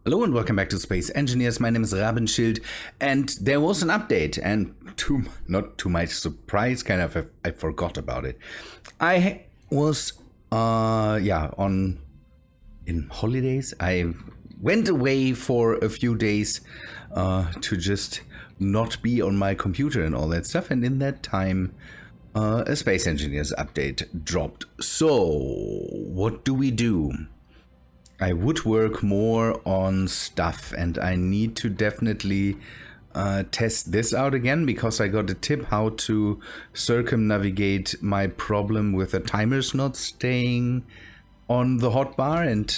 Hello and welcome back to Space Engineers. My name is Rabenschild, and there was an update, and not to my surprise, I forgot about it. I was in holidays. I went away for a few days to just not be on my computer and all that stuff, and in that time a Space Engineers update dropped. So what do? I would work more on stuff, and I need to definitely test this out again, because I got a tip how to circumnavigate my problem with the timers not staying on the hotbar, and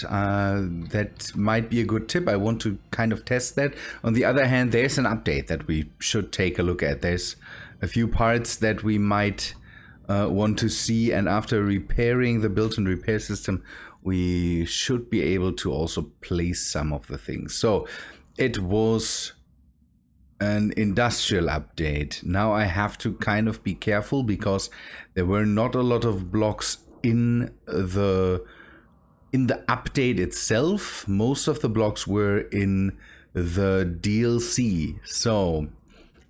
that might be a good tip. I want to kind of test that. On the other hand, there's an update that we should take a look at. There's a few parts that we might want to see, and after repairing the built-in repair system, we should be able to also place some of the things. So it was an industrial update. Now I have to kind of be careful, because there were not a lot of blocks in the update itself. Most of the blocks were in the DLC. So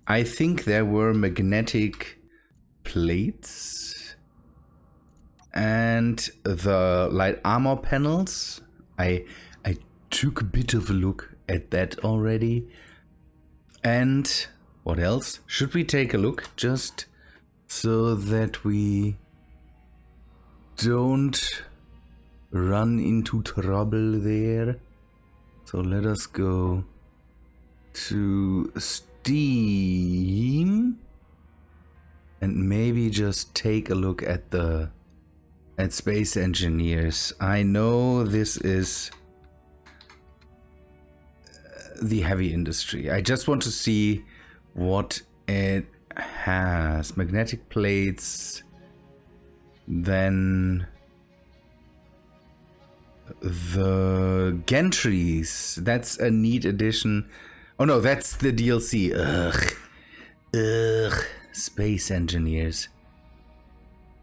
I think there were magnetic plates and the light armor panels. I took a bit of a look at that already. And what else? Should we take a look, just so that we don't run into trouble there? So let us go to Steam and maybe just take a look at Space Engineers. I know this is the heavy industry. I just want to see what it has. Magnetic plates, then the gantries. That's a neat addition. Oh no, that's the DLC. Ugh. Space Engineers.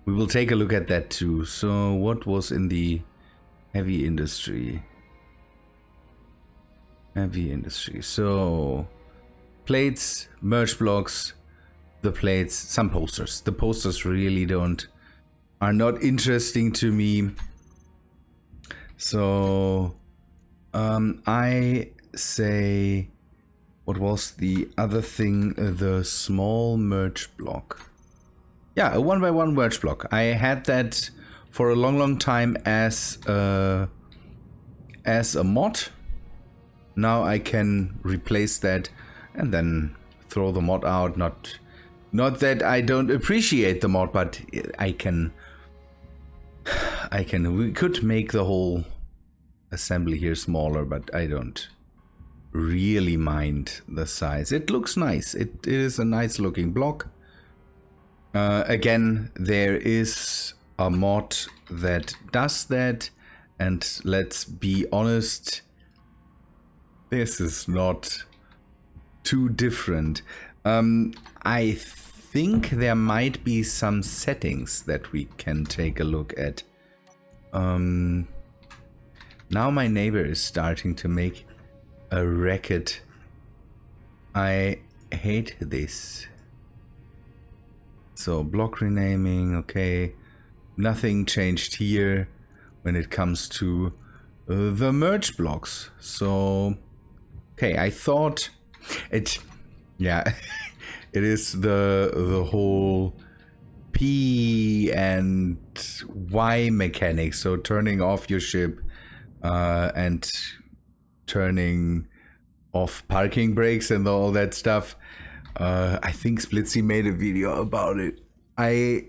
We will take a look at that too. So what was in the heavy industry? So plates, merge blocks, the plates, some posters. The posters really are not interesting to me. So I say, what was the other thing? The small merge block. Yeah, a 1x1 merge block. I had that for a long time as a mod. Now I can replace that and then throw the mod out. Not that I don't appreciate the mod, but we could make the whole assembly here smaller, but I don't really mind the size. It looks nice. It is a nice looking block. Again, there is a mod that does that, and let's be honest, this is not too different. I think there might be some settings that we can take a look at. Now my neighbor is starting to make a racket. I hate this. So block renaming, okay. Nothing changed here when it comes to the merge blocks. So, okay, I thought it is the whole P and Y mechanics. So turning off your ship and turning off parking brakes and all that stuff. I think Splitsy made a video about it. I,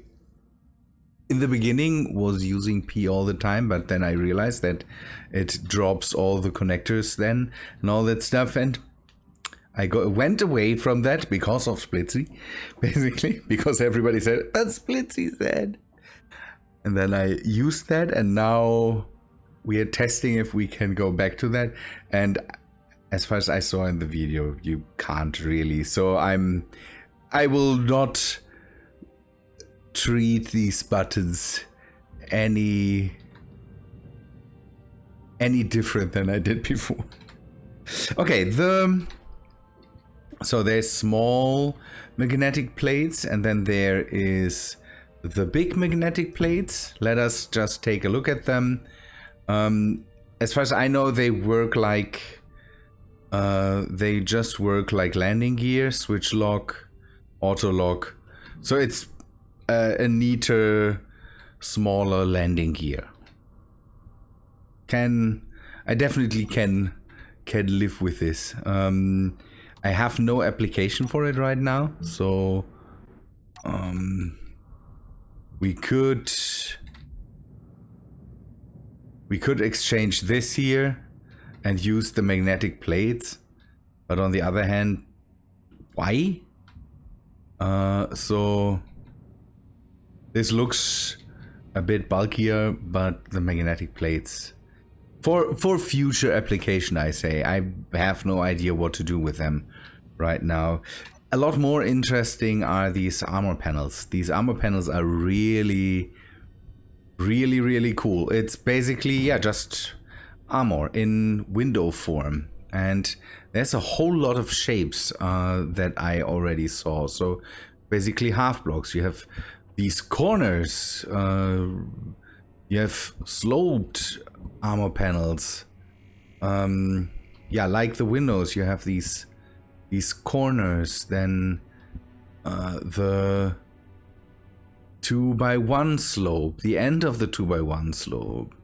in the beginning, was using P all the time, but then I realized that it drops all the connectors then and all that stuff, and I went away from that because of Splitsy, basically, because everybody said, that's Splitsy said. And then I used that, and now we are testing if we can go back to that, and as far as I saw in the video, you can't really. So I will not treat these buttons any different than I did before. Okay, so there's small magnetic plates, and then there is the big magnetic plates. Let us just take a look at them. As far as I know, they work like they just work like landing gear, switch lock, auto lock. So it's a neater, smaller landing gear. I definitely can live with this. I have no application for it right now, so we could exchange this here and use the magnetic plates, but on the other hand, why? So this looks a bit bulkier, but the magnetic plates for future application, I say. I have no idea what to do with them right now. A lot more interesting are these armor panels. These armor panels are really cool. It's basically, yeah, just armor in window form, and there's a whole lot of shapes that I already saw. So basically half blocks. You have these corners, you have sloped armor panels, yeah, like the windows. You have these corners, then the 2x1 slope, the end of the 2x1 slope,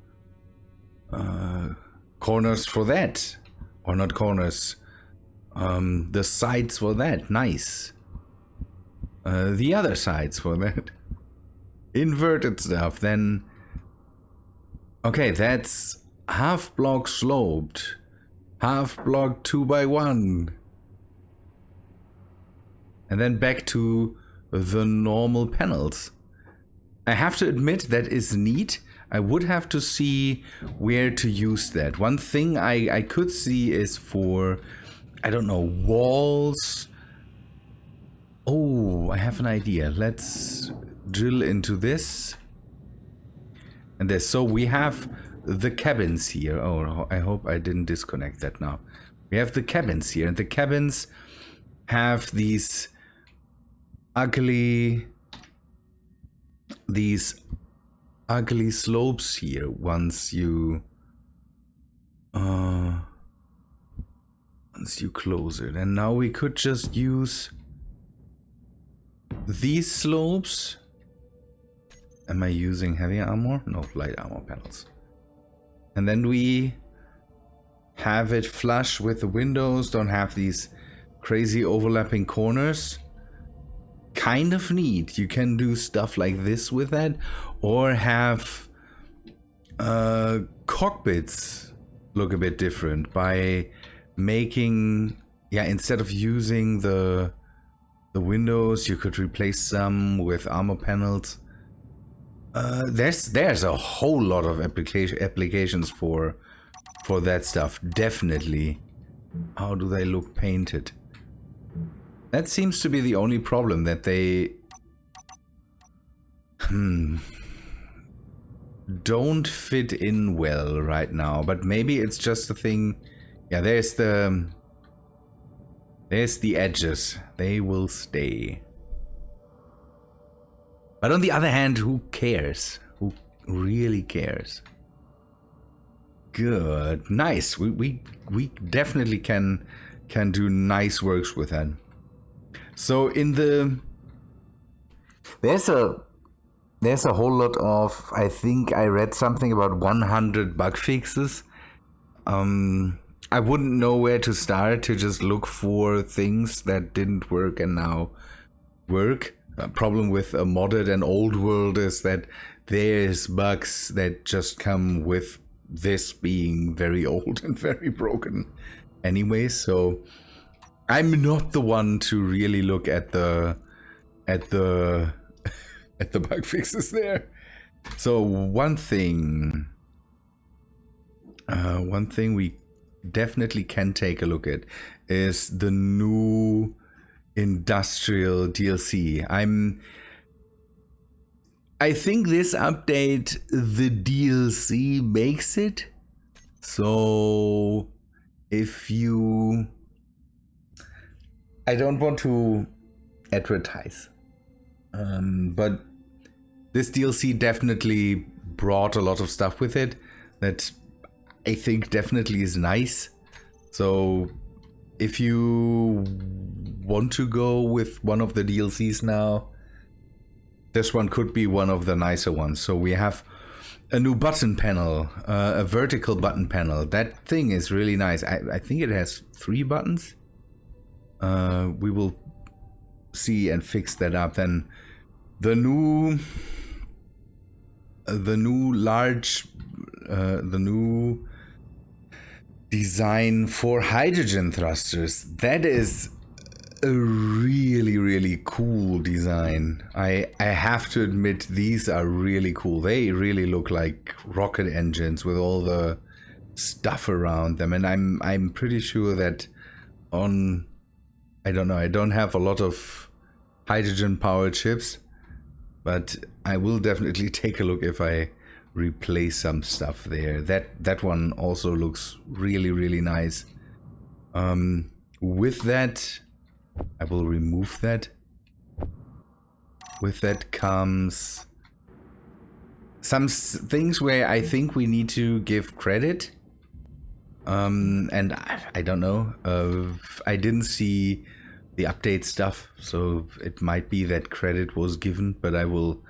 corners for that, or not corners, the sides for that, nice, the other sides for that, inverted stuff. Then okay, that's half block sloped, half block 2x1, and then back to the normal panels. I have to admit that is neat. I would have to see where to use that. One thing I could see is for, I don't know, walls. Oh, I have an idea. Let's drill into this. And this. So we have the cabins here. Oh, I hope I didn't disconnect that now. We have the cabins here, and the cabins have these ugly slopes here once you close it. And now we could just use these slopes. Am I using heavy armor? No, light armor panels. And then we have it flush with the windows, don't have these crazy overlapping corners. Kind of neat. You can do stuff like this with that, or have cockpits look a bit different by making, yeah, instead of using the windows, you could replace them with armor panels. There's a whole lot of applications for that stuff, definitely. How do they look painted? That seems to be the only problem, that they don't fit in well right now. But maybe it's just a thing. Yeah, there's the edges. They will stay. But on the other hand, who cares? Who really cares? Good, nice. We definitely can do nice works with that. So in there's a whole lot of, I think I read something about 100 bug fixes. I wouldn't know where to start to just look for things that didn't work and now work. A problem with a modded and old world is that there's bugs that just come with this being very old and very broken anyway. So I'm not the one to really look at the bug fixes there. So one thing we definitely can take a look at is the new industrial DLC. I think this update, the DLC makes it so if you... I don't want to advertise, but this DLC definitely brought a lot of stuff with it that I think definitely is nice. So if you want to go with one of the DLCs now, this one could be one of the nicer ones. So we have a new button panel, a vertical button panel. That thing is really nice. I think it has 3 buttons. We will see and fix that up. Then the new design for hydrogen thrusters. That is a really cool design. I have to admit, these are really cool. They really look like rocket engines with all the stuff around them, and I'm pretty sure that on, I don't know, I don't have a lot of hydrogen powered ships, but I will definitely take a look if I replace some stuff there. That one also looks really nice. With that, I will remove that. With that comes some things where I think we need to give credit. And I don't know. I didn't see the update stuff, so it might be that credit was given, but I will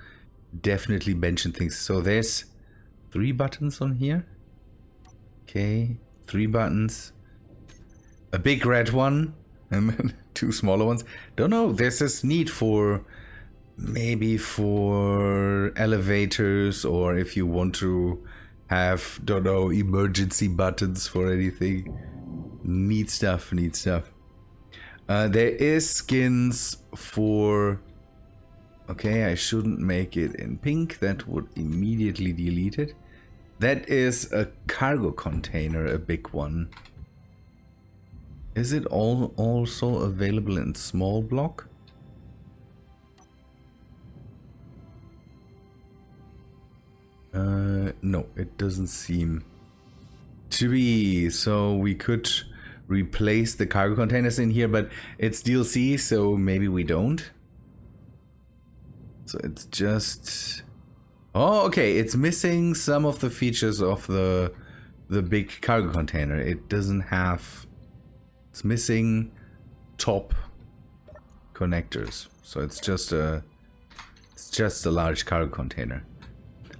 definitely mention things. So there's 3 buttons on here. Okay, 3 buttons. A big red one. And 2 smaller ones. Don't know. There's this need for maybe for elevators, or if you want to have, don't know, emergency buttons for anything. Neat stuff. There is skins for... Okay, I shouldn't make it in pink. That would immediately delete it. That is a cargo container, a big one. Is it also available in small block? No, it doesn't seem to be. So we could replace the cargo containers in here, but it's DLC, so maybe we don't. So it's just... Oh, okay, it's missing some of the features of the big cargo container. It doesn't have... It's missing top connectors, so it's just a large cargo container.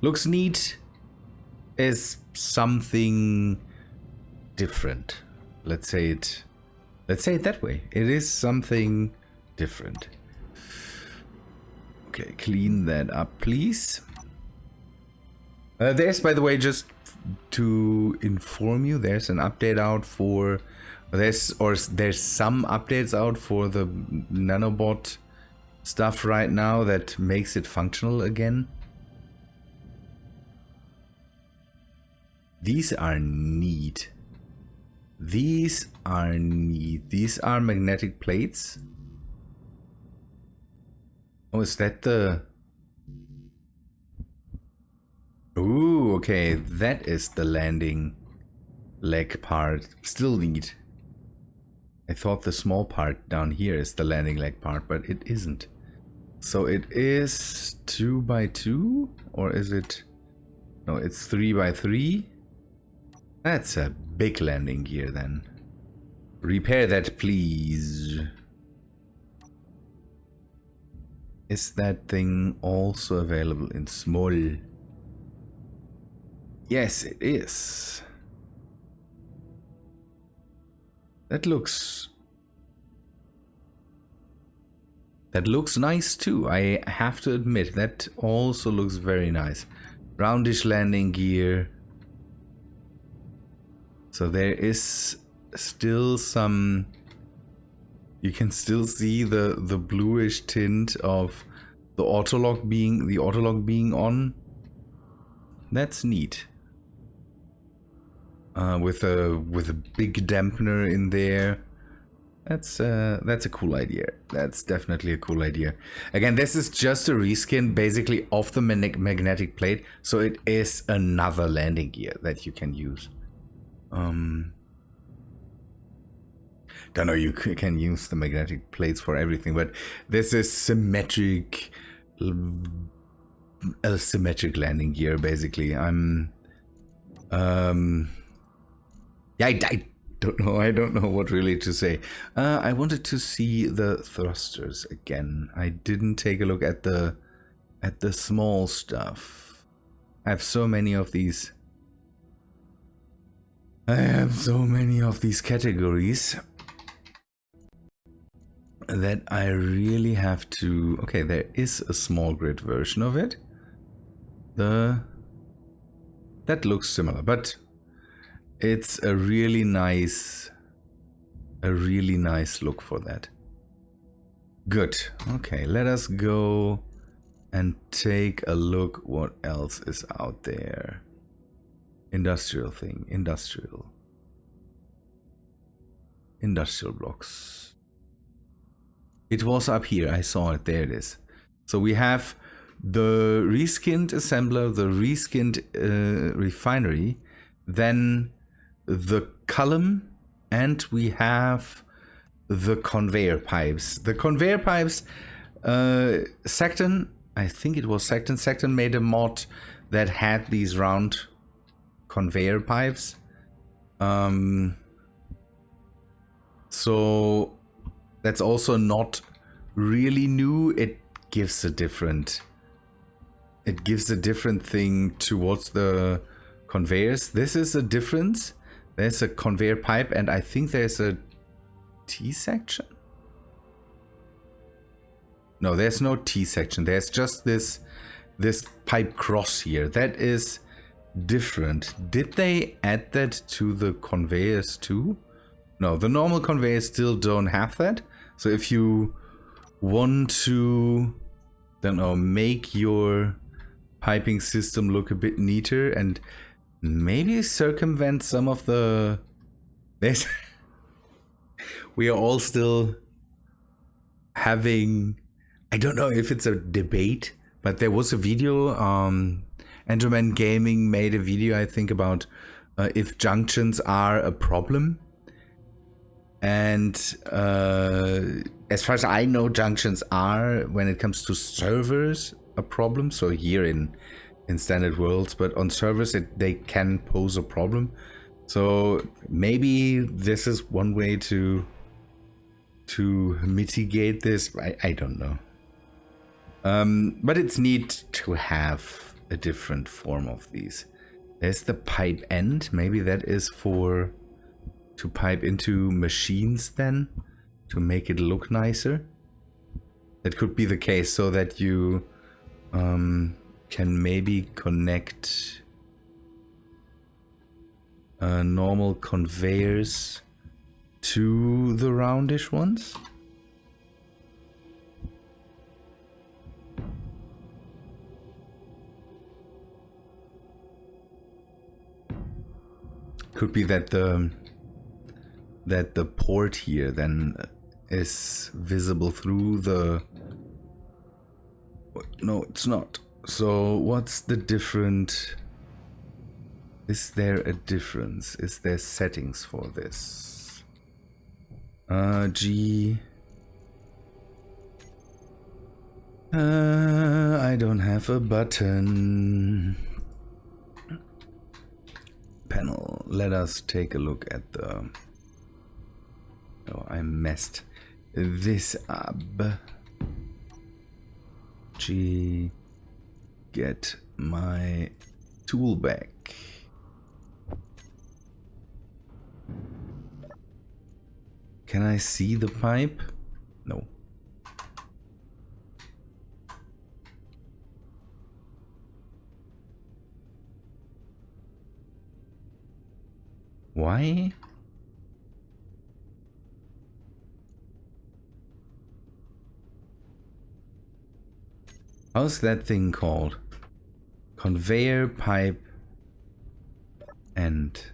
Looks neat. Is something different. Let's say it that way. It is something different. Okay, clean that up, please. There's, by the way, just to inform you, there's an update out for... There's some updates out for the nanobot stuff right now that makes it functional again. These are neat. These are neat. These are magnetic plates. Oh, is that the... Ooh, okay. That is the landing leg part. Still neat. I thought the small part down here is the landing leg part, but it isn't. So it is 2x2, or is it... No, it's 3x3. That's a big landing gear then. Repair that, please. Is that thing also available in small? Yes, it is. That looks nice too. I have to admit, that also looks very nice. Roundish landing gear. So there is still some... You can still see the bluish tint of the autolock being on. That's neat. With a big dampener in there. That's a cool idea. That's definitely a cool idea. Again, this is just a reskin basically of the magnetic plate, so it is another landing gear that you can use. don't know, you can use the magnetic plates for everything, but this is symmetric, a symmetric landing gear, basically. Yeah, I don't know what really to say. I wanted to see the thrusters again. I didn't take a look at the small stuff. I have so many of these. I have so many of these categories that I really have to... Okay, there is a small grid version of it. That looks similar, but it's a really nice look for that. Good. Okay, let us go and take a look what else is out there. Industrial thing, industrial blocks. It was up here, I saw it, there it is. So we have the reskinned assembler, the reskinned refinery, then the column, and we have the conveyor pipes. The conveyor pipes, Secton, I think it was Secton made a mod that had these round conveyor pipes. So that's also not really new. It gives a different thing towards the conveyors. This is a difference. There's a conveyor pipe, and I think there's a T section. No, there's no T section. There's just this pipe cross here. That is different. Did they add that to the conveyors too? No, the normal conveyors still don't have that. So if you want to, don't know, make your piping system look a bit neater and maybe circumvent some of the... We are all still having... I don't know if it's a debate, but there was a video, Enderman Gaming made a video, I think, about if junctions are a problem. And as far as I know, junctions are, when it comes to servers, a problem. So here in standard worlds, but on servers they can pose a problem. So maybe this is one way to mitigate this. I don't know. But it's neat to have a different form of these. There's the pipe end. Maybe that is for to pipe into machines then, to make it look nicer. That could be the case, so that you can maybe connect normal conveyors to the roundish ones. Could be that the port here then is visible through the... No, it's not. So what's the different... Is there a difference? Is there settings for this? G... I don't have a button. Panel. Let us take a look at the... Oh, I messed this up. G... Get my tool back. Can I see the pipe? No. Why? How's that thing called? Conveyor pipe end.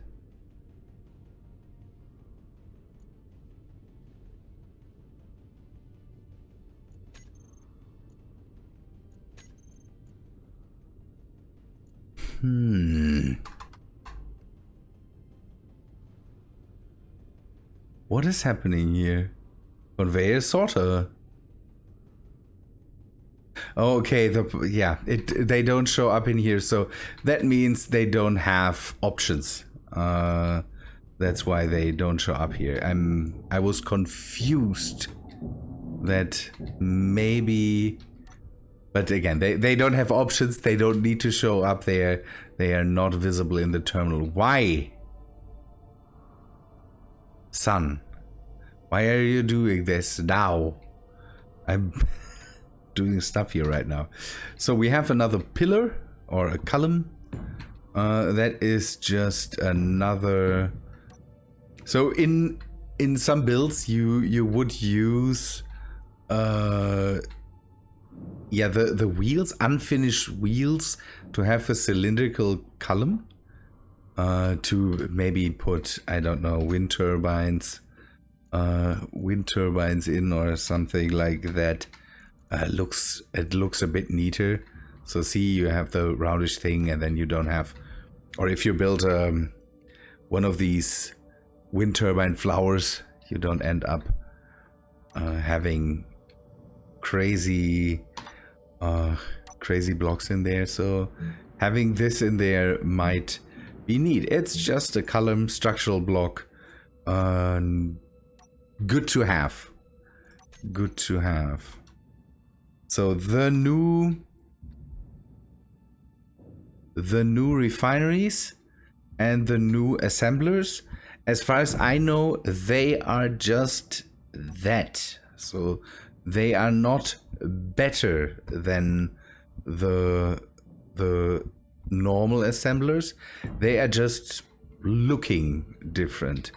What is happening here? Conveyor sorter. Okay, they don't show up in here, so that means they don't have options. That's why they don't show up here. I was confused that maybe, but again, they don't have options. They don't need to show up there. They are not visible in the terminal. Why? Son, why are you doing this now? I'm doing stuff here right now. So we have another pillar or a column. That is just another. So in some builds you would use the wheels, unfinished wheels, to have a cylindrical column, to maybe put, I don't know, wind turbines in or something like that. It looks a bit neater. So see, you have the roundish thing, and then you don't have, or if you build one of these wind turbine flowers, you don't end up having crazy blocks in there. So having this in there might be neat. It's just a column structural block. Good to have. Good to have. So the new refineries and the new assemblers, as far as I know, they are just that. So they are not better than the normal assemblers. They are just looking different.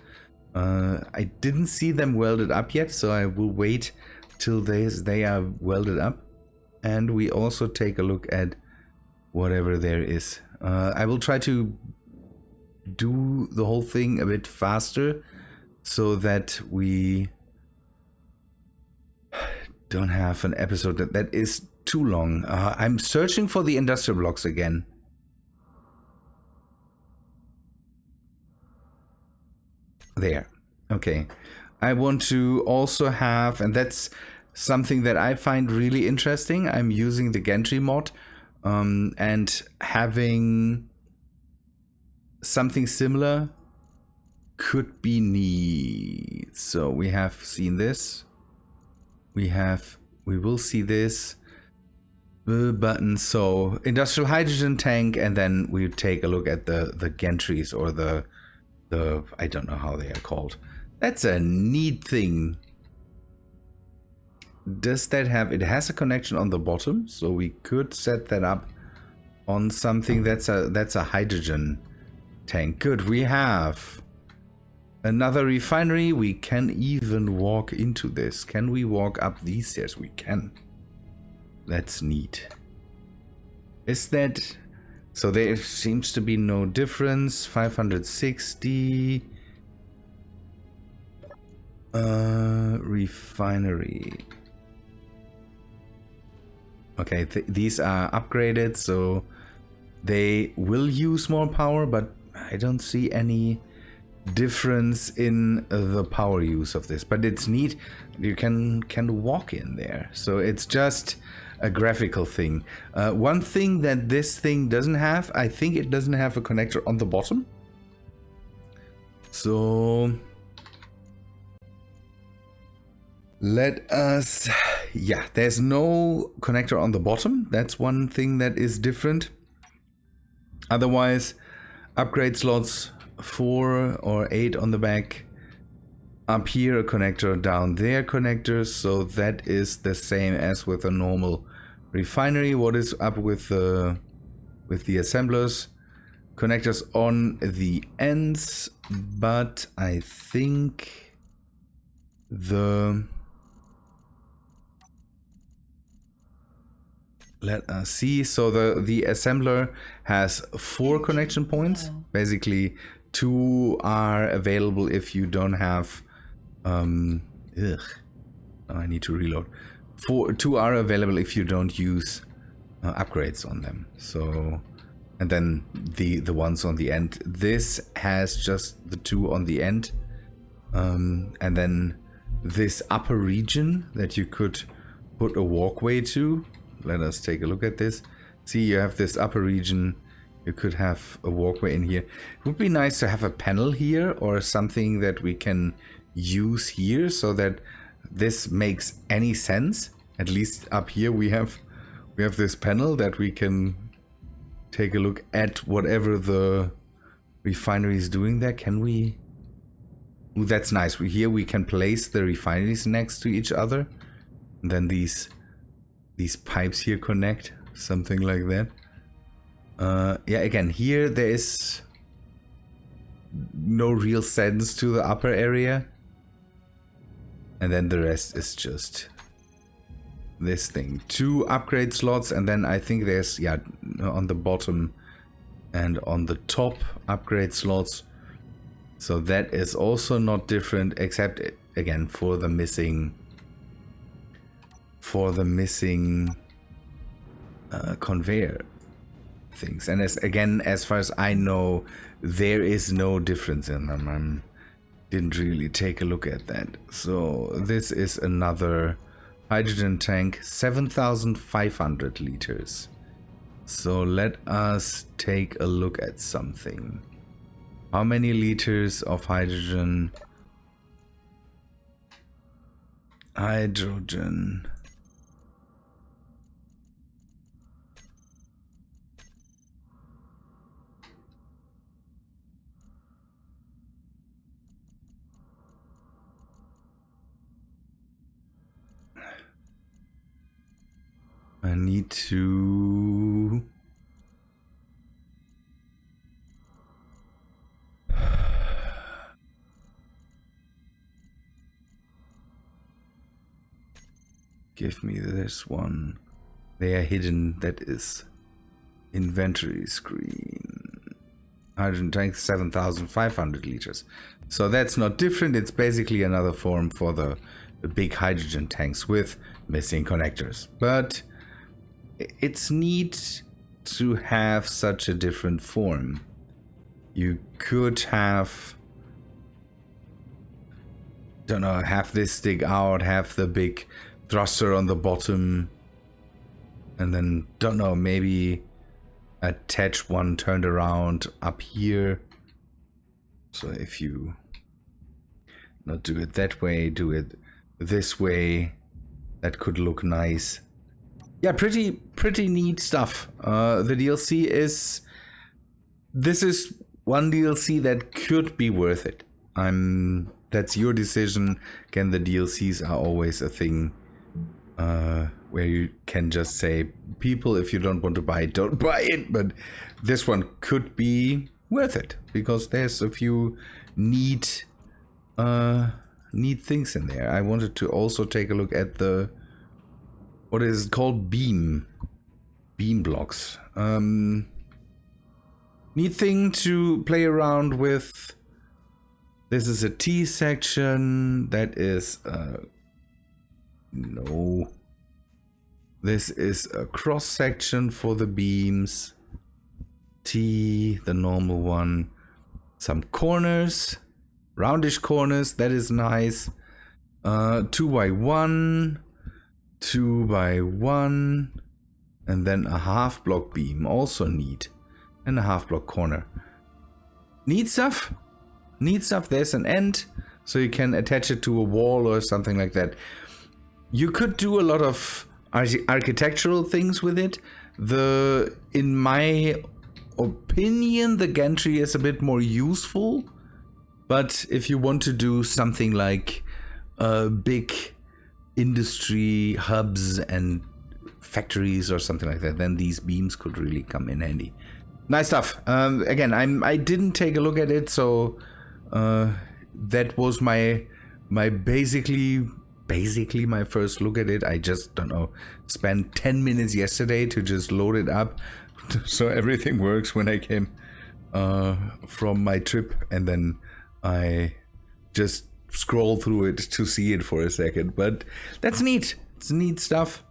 I didn't see them welded up yet, so I will wait till they are welded up, and we also take a look at whatever there is. I will try to do the whole thing a bit faster so that we don't have an episode that is too long. I'm searching for the industrial blocks again. There. Okay. I want to also have, and that's something that I find really interesting. I'm using the Gantry mod, and having something similar could be neat. So we have seen this. We will see this button. So industrial hydrogen tank, and then we take a look at the gantries, or the I don't know how they are called. That's a neat thing. Does that have, it has a connection on the bottom, so we could set that up on something. That's a hydrogen tank. Good. We have another refinery. We can even walk into this. Can we walk up these stairs? We can. That's neat. Is that, so there seems to be no difference. 560 refinery. Okay, these are upgraded, so they will use more power, but I don't see any difference in the power use of this. But it's neat. You can walk in there, so it's just a graphical thing. One thing that this thing doesn't have, I think it doesn't have a connector on the bottom. So let us, yeah, there's no connector on the bottom. That's one thing that is different. Otherwise, upgrade slots 4 or 8 on the back. Up here a connector, down there connectors. So that is the same as with a normal refinery. What is up with the assemblers? Connectors on the ends, but I think let us see. So the assembler has 4 connection points. Basically, 2 are available if you don't have. I need to reload. 2 are available if you don't use upgrades on them. So, and then the ones on the end. This has just the 2 on the end. And then this upper region that you could put a walkway to. Let us take a look at this. See, you have this upper region. You could have a walkway in here. It would be nice to have a panel here or something that we can use here so that this makes any sense. At least up here we have this panel that we can take a look at whatever the refinery is doing there. Can we? Ooh, that's nice. Here we can place the refineries next to each other. And then these pipes here connect. Something like that. Yeah, again, here there is no real sense to the upper area. And then the rest is just this thing. 2 upgrade slots, and then I think there's, yeah, on the bottom and on the top upgrade slots. So that is also not different, except again for the missing conveyor things. And as far as I know, there is no difference in them. I didn't really take a look at that. So this is another hydrogen tank, 7,500 liters. So let us take a look at something. How many liters of hydrogen? Hydrogen. I need to... Give me this one. They are hidden. That is inventory screen. Hydrogen tank, 7,500 liters. So that's not different. It's basically another form for the big hydrogen tanks with missing connectors. But it's neat to have such a different form. You could have, don't know, have this stick out, have the big thruster on the bottom, and then, don't know, maybe attach one turned around up here. So if you not do it that way, do it this way, that could look nice. Yeah, pretty neat stuff. The DLC is, this is one DLC that could be worth it. That's your decision. Again, the DLCs are always a thing where you can just say, people, if you don't want to buy it, don't buy it. But this one could be worth it because there's a few neat things in there. I wanted to also take a look at the, what is it called, beam blocks. Neat thing to play around with. This is a T section. That is no. This is a cross section for the beams. T, the normal one. Some corners, roundish corners. That is nice. 2x1, 2x1, and then a half block beam. Also neat, and a half block corner. Neat stuff. Neat stuff. There's an end, so you can attach it to a wall or something like that. You could do a lot of architectural things with it. In my opinion, the gantry is a bit more useful. But if you want to do something like big industry hubs and factories or something like that, then these beams could really come in handy. Nice stuff. Again, I didn't take a look at it, so that was my basically my first look at it. I just, don't know, spent 10 minutes yesterday to just load it up so everything works when I came from my trip, and then I just scrolled through it to see it for a second. But that's neat. It's neat stuff.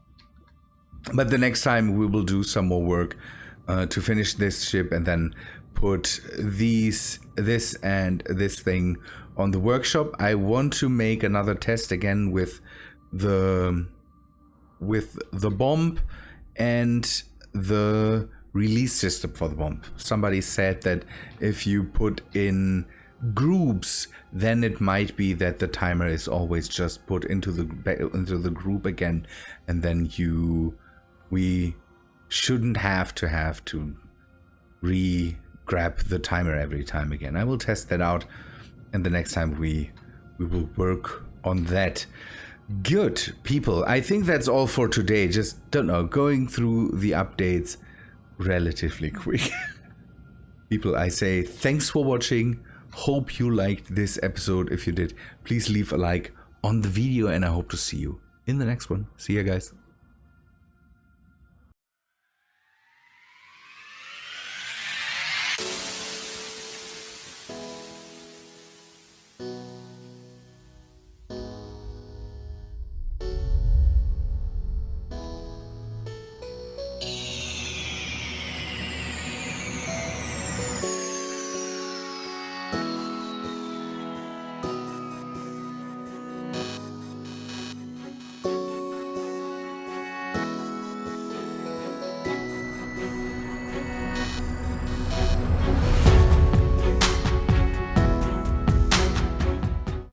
But the next time we will do some more work to finish this ship and then put this and this thing on the workshop. I want to make another test again with the bomb and the release system for the bomb. Somebody said that if you put in groups, then it might be that the timer is always just put into the group again, and then we shouldn't have to grab the timer every time again. I will test that out, and the next time we will work on that. Good people, I think that's all for today. Just don't know, going through the updates relatively quick. People, I say thanks for watching. Hope you liked this episode. If you did, please leave a like on the video, and I hope to see you in the next one. See ya, guys.